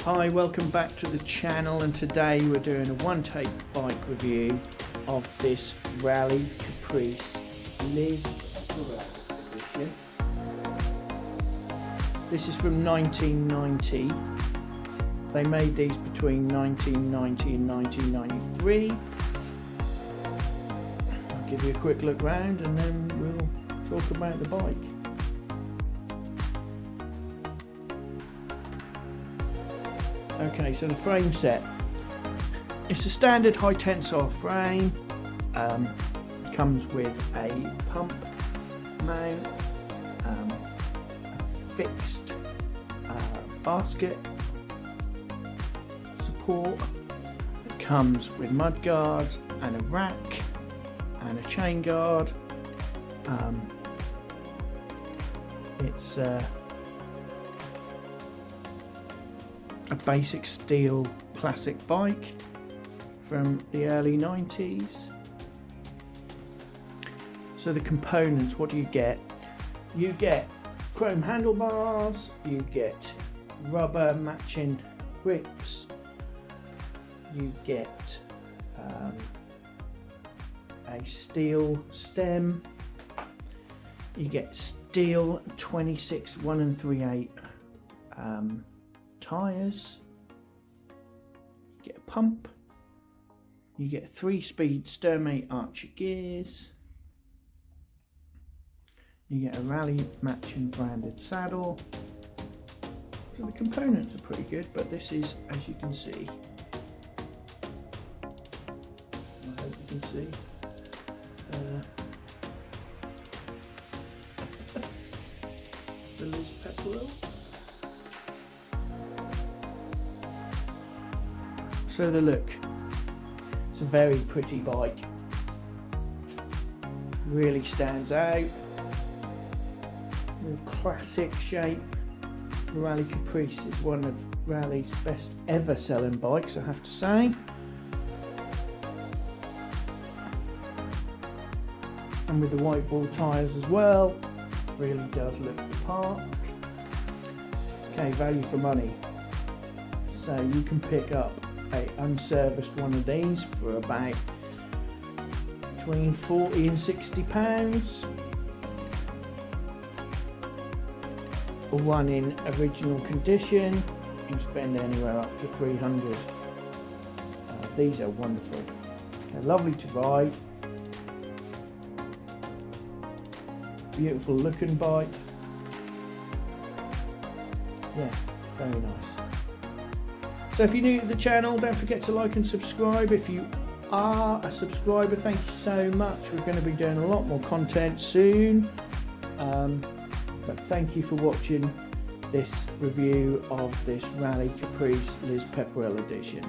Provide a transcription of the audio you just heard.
Hi, welcome back to the channel, and today we're doing a one-take bike review of this RALEIGH CAPRICE Liz edition. This is from 1990. They made these between 1990 and 1993. I'll give you a quick look round and then we'll talk about the bike. Okay, so the frame set. It's a standard high tensile frame. Comes with a pump mount, a fixed basket support. It comes with mudguards and a rack and a chain guard. It's a basic steel classic bike from the early 90s. So the components, what do you get? You get chrome handlebars, you get rubber matching grips, you get a steel stem, you get steel 26 1 3/8 tyres, you get a pump, you get 3-speed Sturmey Archer gears, you get a RALEIGH matching branded saddle. So the components are pretty good, but this is, as you can see, I hope you can see, the Liz Pepperell. So the look, it's a very pretty bike, really stands out, real classic shape. The RALEIGH Caprice is one of RALEIGH's best ever selling bikes, I have to say. And with the white ball tyres as well, really does look the part. Okay, value for money. So you can pick up a unserviced one of these for about between £40 and £60, or one in original condition you can spend anywhere up to £300. These are wonderful, they're lovely to ride, beautiful looking bike, yeah, very nice. So if you're new to the channel, don't forget to like and subscribe. If you are a subscriber, thank you so much. We're going to be doing a lot more content soon. But thank you for watching this review of this RALEIGH Caprice Liz Pepperell edition.